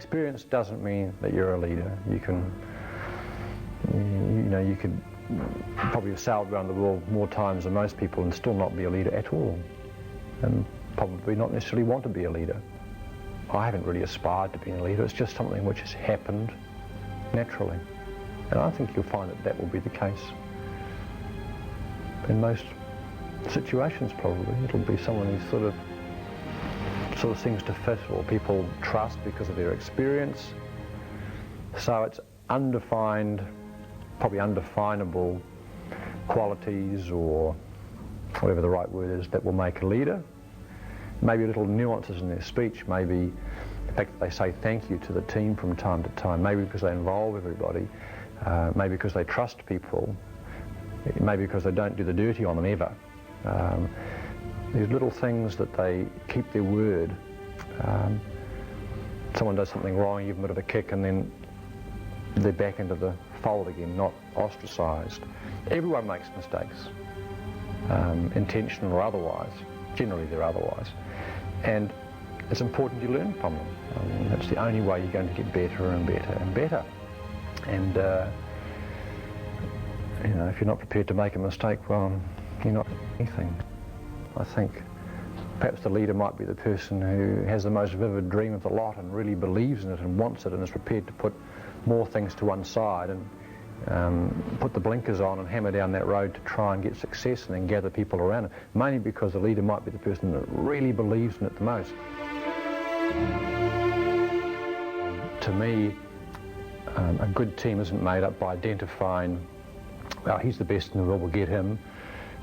experience doesn't mean that you're a leader. You can, you could probably have sailed around the world more times than most people and still not be a leader at all, and probably not necessarily want to be a leader. I haven't really aspired to being a leader. It's just something which has happened naturally, and I think you'll find that that will be the case in most situations. Probably it'll be someone who sort of seems to fit, or people trust because of their experience. So it's undefined, probably undefinable qualities, or whatever the right word is, that will make a leader. Maybe little nuances in their speech, maybe the fact that they say thank you to the team from time to time, maybe because they involve everybody, maybe because they trust people, maybe because they don't do the dirty on them ever. These little things that they keep their word. Someone does something wrong, you give them a bit of a kick, and then they're back into the fold again, not ostracised. Everyone makes mistakes, intentional or otherwise. Generally they're otherwise. And it's important you learn from them. I mean, that's the only way you're going to get better and better and better. And if you're not prepared to make a mistake, well, you're not anything. I think perhaps the leader might be the person who has the most vivid dream of the lot and really believes in it and wants it and is prepared to put more things to one side and put the blinkers on and hammer down that road to try and get success and then gather people around it, mainly because the leader might be the person that really believes in it the most. To me, a good team isn't made up by identifying, well, he's the best in the world, we'll get him,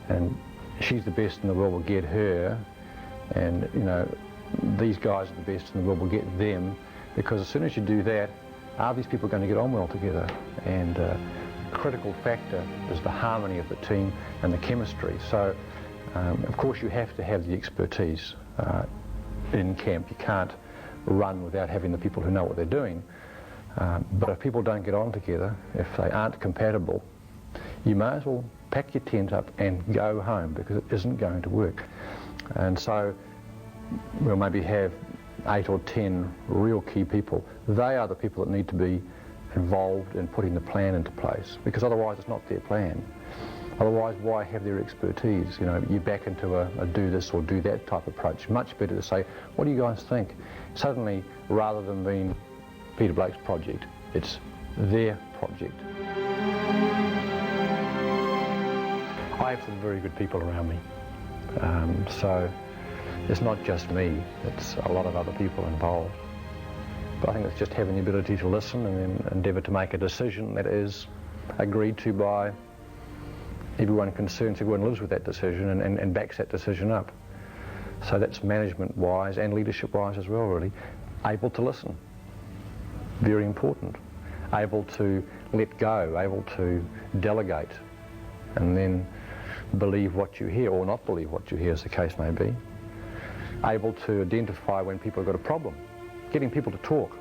and she's the best in the world, we'll get her, and these guys are the best in the world, we'll get them, because as soon as you do that, are these people going to get on well together? And the critical factor is the harmony of the team and the chemistry. So of course you have to have the expertise in camp. You can't run without having the people who know what they're doing. But if people don't get on together, if they aren't compatible, you may as well pack your tent up and go home, because it isn't going to work. And so we'll maybe have 8 or 10 real key people. They are the people that need to be involved in putting the plan into place, because otherwise it's not their plan. Otherwise, why have their expertise? You back into a do this or do that type approach. Much better to say, what do you guys think? Suddenly, rather than being Peter Blake's project, it's their project. I have some very good people around me. So it's not just me, it's a lot of other people involved. But I think it's just having the ability to listen and then endeavour to make a decision that is agreed to by everyone concerned, so everyone lives with that decision and backs that decision up. So that's management-wise and leadership-wise as well, really. Able to listen, very important. Able to let go, able to delegate, and then believe what you hear, or not believe what you hear, as the case may be. Able to identify when people have got a problem, getting people to talk.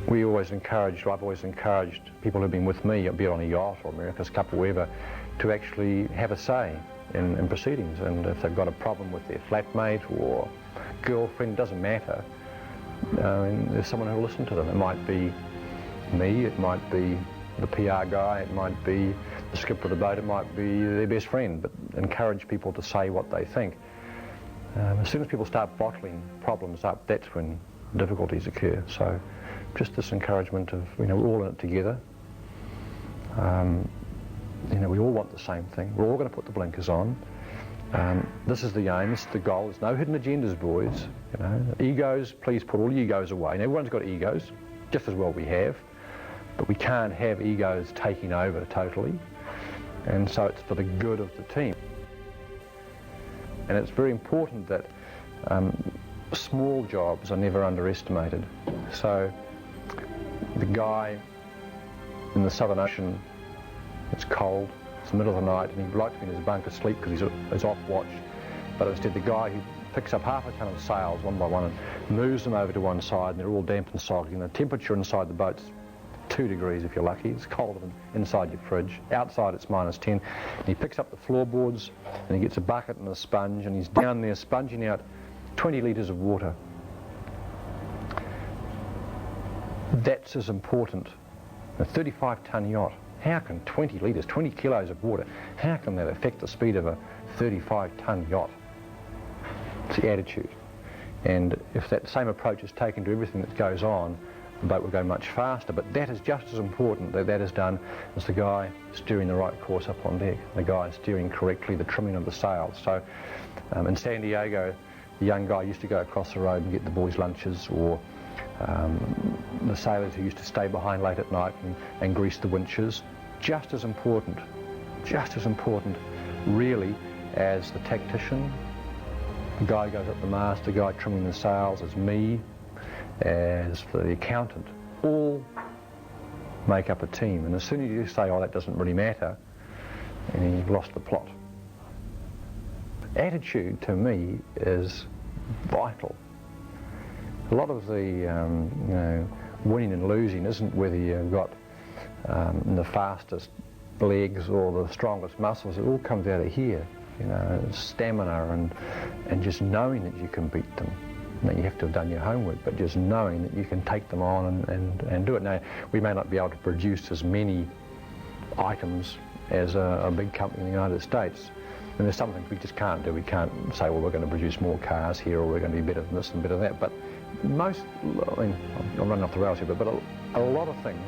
I've always encouraged people who've been with me, be it on a yacht or America's Cup or wherever, to actually have a say in proceedings. And if they've got a problem with their flatmate or girlfriend, doesn't matter. There's someone who'll listen to them. It might be me, it might be the PR guy, it might be the skipper of the boat, it might be their best friend, but encourage people to say what they think. As soon as people start bottling problems up, that's when difficulties occur. So just this encouragement of, we're all in it together. We all want the same thing. We're all going to put the blinkers on. This is the aim, this is the goal. There's no hidden agendas, boys. Egos, please put all egos away. And everyone's got egos, just as well we have. But we can't have egos taking over totally. And so it's for the good of the team. And it's very important that small jobs are never underestimated. So the guy in the Southern Ocean, it's cold, it's the middle of the night, and he'd like to be in his bunk asleep because he's off watch. But instead the guy who picks up half a ton of sails one by one and moves them over to one side, and they're all damp and soggy, and the temperature inside the boat's 2 degrees if you're lucky. It's colder than inside your fridge. Outside it's -10. And he picks up the floorboards and he gets a bucket and a sponge, and he's down there sponging out 20 litres of water That's as important. A 35-ton yacht, how can 20 litres, 20 kilos of water, how can that affect the speed of a 35-ton yacht? It's the attitude. And if that same approach is taken to everything that goes on, the boat will go much faster. But that is just as important that that is done as the guy steering the right course up on deck, the guy steering correctly, the trimming of the sails. So in San Diego, the young guy used to go across the road and get the boys' lunches, or the sailors who used to stay behind late at night and grease the winches. Just as important really as the tactician, the guy who goes up the mast, the guy trimming the sails, as me, as the accountant. All make up a team, and as soon as you say, oh, that doesn't really matter, and you've lost the plot. Attitude, to me, is vital. A lot of the winning and losing isn't whether you've got the fastest legs or the strongest muscles. It all comes out of here, stamina and just knowing that you can beat them. Now, you have to have done your homework, but just knowing that you can take them on and do it. Now, we may not be able to produce as many items as a big company in the United States. And there's some things we just can't do. We can't say, well, we're going to produce more cars here, or we're going to be better than this and better than that. But most, I mean, I'm running off the rails here, but a lot of things,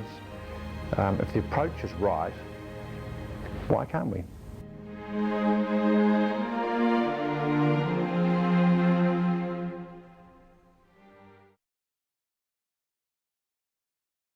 if the approach is right, why can't we?